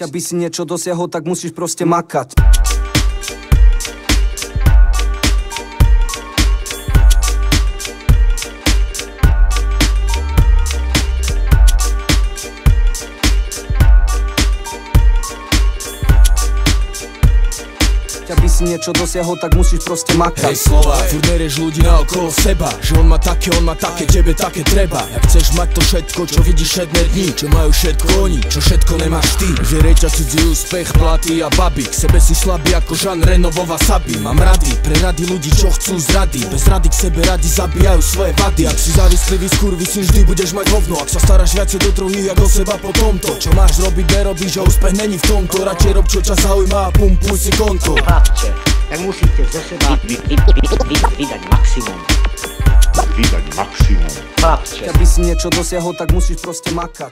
Aby si niečo dosiahol, tak musíš proste makať. Aby si niečo dosiahol, tak musíš proste makať. Hej slova, furt nerieš ľudí naokolo seba, že on má také, tebe také treba. Jak chceš mať to všetko, čo vidíš všetné dni, čo majú všetko oni, čo všetko nemáš ty. Žerej ťa cudzí úspech, platy a baby, k sebe si slabý ako Jean Reno vo Wasabi. Mám rady, pre rady ľudí, čo chcú zrady, bez rady k sebe radi zabíjajú svoje vady. Ak si závislivý skurvy, si vždy budeš mať hovno, ak sa staráš viacej do druhých ako seba po tomto. Čo máš robiť, nerobíš a úspech není v tomto, radšej rob čo ťa zaujíma a pumpuj si konto. Tak musíte ze seba vydať maximum. Vydať maximum. Aby si niečo dosiahol, tak musíš proste makať.